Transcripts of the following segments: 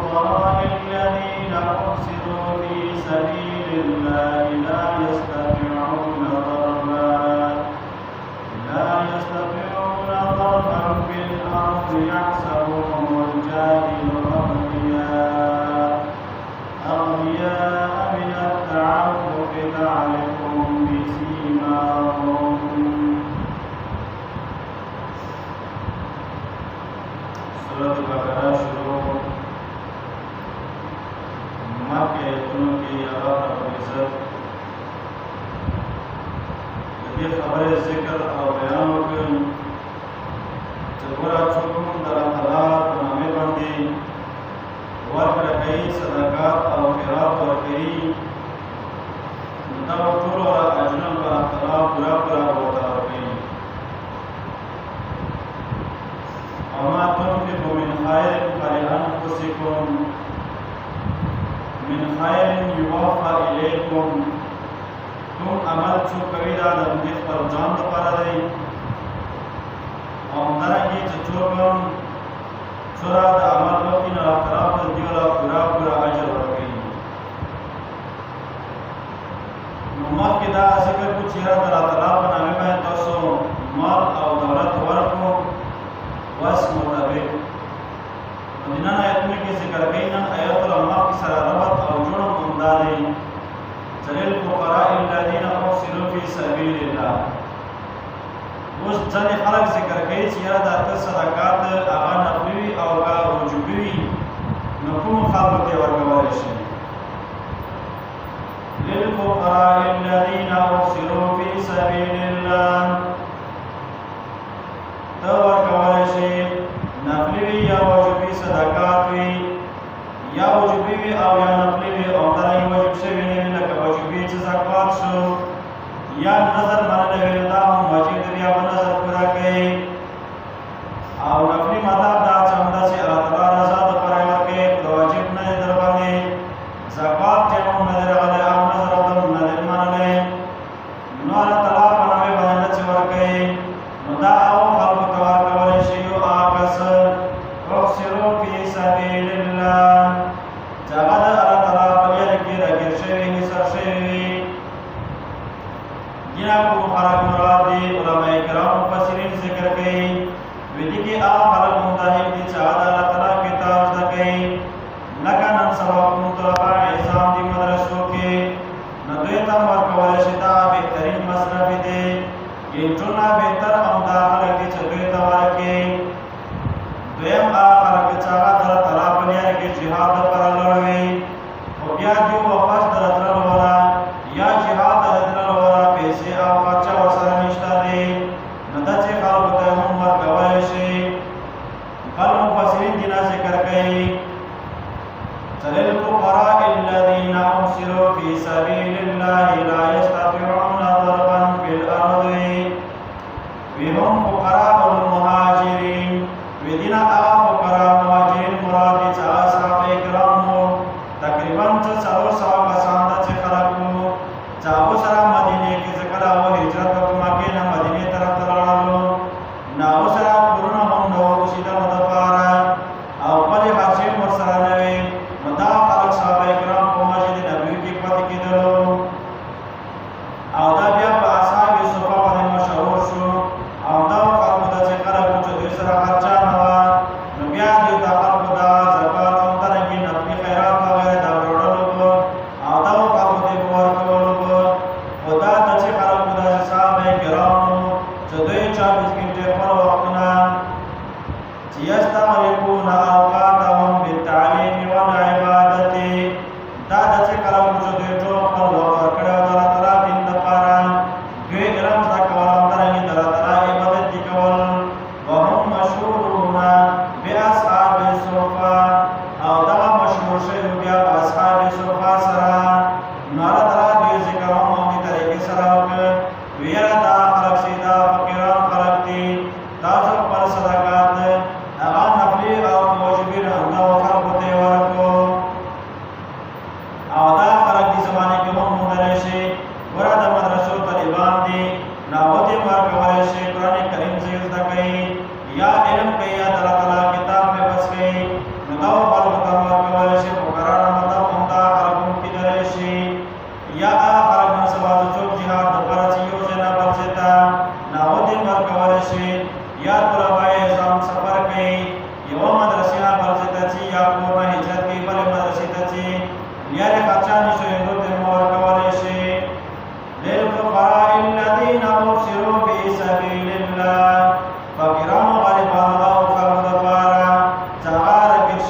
للفقراء الذين أحصروا في سبيل الله لا يستطيعون ضربا في الأرض يحسبهم الجاهل أغنياء من التعفف تعرفهم بسيماهم. سورة البقرة شروع مکہ آیتونو کې الله رب العزت د دې خبرې ذکر او بیان وکړ چې ګوره څوک هم د الله تعالی په نامې باندې ورکړه کوي، صدقات او خیرات ورکوي، نو دغه ټولو اجرونه به الله تعالی پوره ورته ورکوي. وما تنفقوا من خير فلأنفسكم من خير يوفى إليكم. کوم عمل څوک کوي دا د دې خپل ځان لپاره دی، او همدارنګه چې څوک هم څومره د عمل وکړي نو الله تعالی به دې له پوره اجر ورکوي. نو مخکې دا ذکر کړو چې د الله تعالی په نامه باندې تاسو مال او دولت ورکړو وس مطابق. نن آیتونو کې ذکر کوي، نن آیات العلماء کې سره ربط او جوړ همدا دی چې للفقراء الذين أحصروا في سبيل الله. اوس ځینې خلک ذکر کوي چې یاره دا ته صدقات هغه نفلي وي او هغه وجوبي وي، نو کومو خلکو ته ورکولی شي؟ للفقراء الذين أحصروا في سبيل الله ته ورکولی شي نفلي وي یا وجوبي صدقات وي، یا وجوبي وي او یا نفلي وي، او همدارنګه وجوب شوي نه وي لکه وجوبي چې زکات شو، یا نظر منلی وي دا هم واجب دی، بیا به نظر پوره کوي. او نفلي مطلب دا چې همداسې الله تعالی رضا دپاره یې ورکوي، خو د واجب نه دی در باندې. زکات چې هم نه دی راغلی او نظر هم نه دی منلی، نو الله تعالی په نامې باندې چې ورکوي، نو دا هغو خلکو ته ورکولی شي او هغه کس احصروا فی سبیل الله چې هغه د الله تعالی په لاره کې راګیر شوي، حصار شوي وي. جنا کوم خلق مراد دي علماء کرام مفسرین ذکر کوي، وی دي کې هغه خلق متحد دي چې هغه د الله تعالی کتاب زده کوي، لکه نن سبا کوم طلبه نظام دي مدرسو کې، نو دوی ته ورکولی شي دا بهترین مصرف دی. ټولنه بهتر همدا خلک دي چې دوی ته ورکوي. دویم هغه خلک چې هغه د الله تعالی په لاره کې جهاد لپاره لوړ وي، خو بیا دوی واپس د راتللو ولا یا جهاد ته راتللو ولا پیسې او خرچه ورسره نشته دی، نو داسې خلکو ته هم ورکولی شي. بل مفسرین دې نه ذکر کوي چې للفقراء الذين أحصروا في سبيل الله لا يستطيعون ضربا في الأرض وهم فقراء المهاجرين. ودینا هغه فقراء مهاجرین مراد دي چې هغه صحابه کرام وو، تقریبا 400 کسان ده چې خلک وو چې هغو سره مدینې کې چې کله هغو هجرت وکړو مکې نه مدینې طرف ته لاړلو، نو هغو سره کورونه هم نه وو اوسېدلو دپاره او خپلې خرچې هم ورسره نه وې، نو دا خلک صحابه کرام په مسجد نبوي کې پاتې کېدلو، او دا بیا په اصحاب صفه باندې مشهور شو. او دا خلکو ته چې خلک وو چې دوی سره خرچه نه وه، نو بیا دوی ته خلکو ته زکات او همدارنګې نفلي خیرات وغیره دا وروړلو به، او دغو خلکو ته یې په ورکولو به. خو دا داسې خلک وو داسې صحابه کرام وو چې دوی 24 ګنټې خپل وختونه چې یستغرقون اوقاتهم بالتعلیم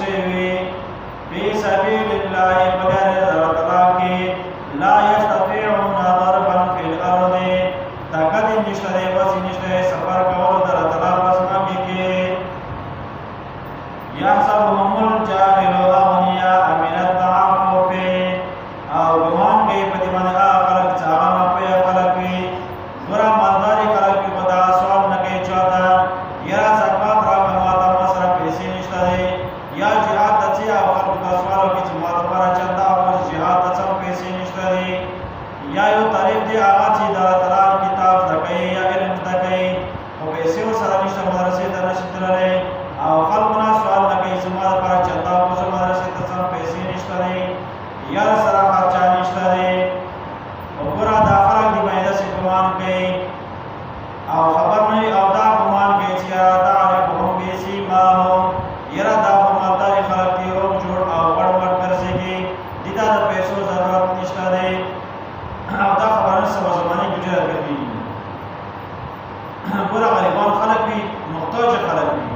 شوی فی سبیل الله بغیر الله تعالی کې لا یستطيعون ضربا فی الارض طاقت نشته دی وسې نشته سفر کولو د الله تعالی په ځمکه کې یحسبهم الجاهل اغنیاء من التعفف او ګمان کوي په دې باندې هغه خلک چې هغه ناپوهه خلک وي ګوره مالداري خلک وي خو دا سوال نه کوي چاته یاره زکات راکړه ما ته ما سره پیسې نشته دی یا جهاد ته ځي او خلکو ته سوال وکړي چې ما دپاره چنده او جهاد ته څه پیسې نشته دی یا یو طریق دی هغه چې د الله تعالی کتاب زده کوي یا علم زده کوي خو پیسې ورسره نشته مدرسې ته نشي تللی او خلکو نه سوال نه کوي چې ما دپاره چنده او مدرسې ته څه پیسې نشته دی یا سره خرچه نشته دی او ګوره دا خلک دي باندې داسې ګمان کوي او خبر نه وي او دا ګمان کوي چې یاره تعرفهم بسیماهم یاره دا په مالداري خلک دي روغ جوړ او غټ غټ ګرځېږي دې ته د پیسو ضرورت نشته دی او دا خبره سبا زمانې کې ډېره ګرځېږي ګوره غریبان خلک وي محتاج خلک وي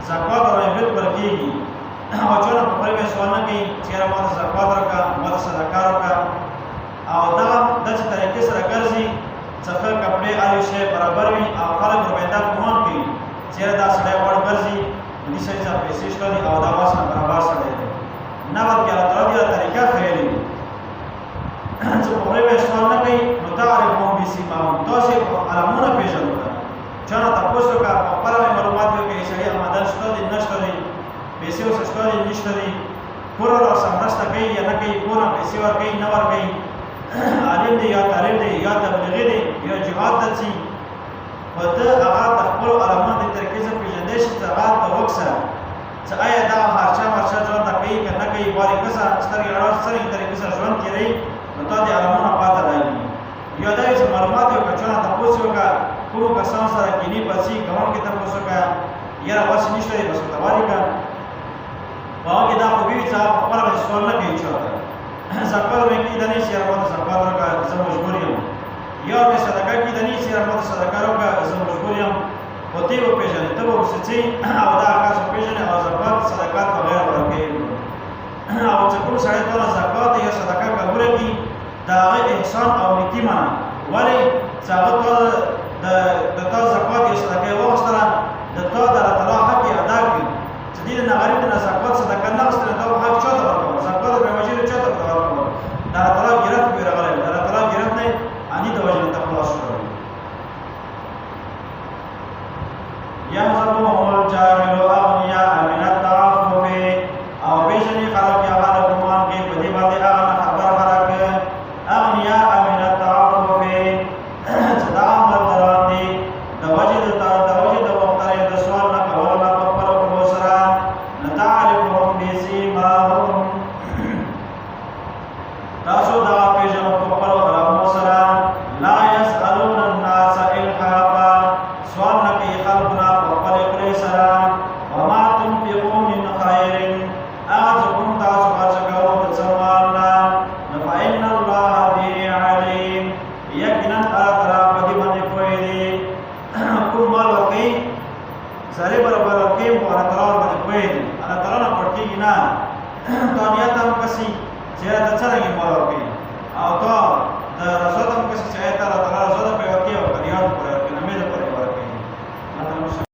زکات ورباندې بالکل کېږي او چونه په خپل سوال نه کوي چې یاره ما ته زکات راکړه ما ته صدقه راکړه او دا داسې طریقې سره ګرځي چې ښه کپړې هر یو شی برابر وي او خلک ورباندې دا ګمان کوي چې یاره دا سړی غوړ ګرځي دې سړي سره پیسې شته دي او دا واس نه برابر سړی دی نه بلکې الله تعالی دې طریقه ښیلې وي چې په خپل سوال نه کوي نو تعرفهم بسیماهم تاسې علامونه پېژنو که چانه تپوس وکړه په خپله مې معلومات وکړي سړي آمدن شته دي نشته دي پیسې ورسره شته دي نشته دي کور ورسره مرسته کوي یا نه کوي کور نه پیسې ورکوي نه ورکوي عالم دی یا طالب دی یا تبلیغي دی یا جهاد ته ځي خو ته هغه د خپلو علامو د طریقې سره پېژندی شي چې هغه ته وکړه چې آیا دا خرچه ورچه ژوند ته کوي که نه کوي بارې ښه سترګې رڼا څرنګې طریقې سره ژوند تېروي نو تا د علامونه پاته راځي یا دا چې معلومات یې وکړه چونه تپوس یې وکړه کومو کسانو سره کیني پسي ګاونډ کې تپوس وکړه یاره وس نشته دی بس ورته وارې کړه په هغه کې دا خوبي وي چې هغه په خپله باندې سوال نه کوي چاته زکات مې کېده نه شي یاره ما ته زکات راکړه زه مجبور یم یا مې صدقه کېده نه شي یاره ما ته صدقه راکړه زه مجبور یم خو ته یې وپېژنې ته به ورسې ځې او دا کس وپېژنې او زکات صدقات بغیر ورکوي او چې کوم سړی تا نه زکات یا صدقه قبوله کړي د هغه احسان او نیکي منه ولې چې هغه تا د تا زکات یا صدقه یې واخیستله د تا د الله تعالی حق یې ادا کړي چې دې نه غریب نه زکات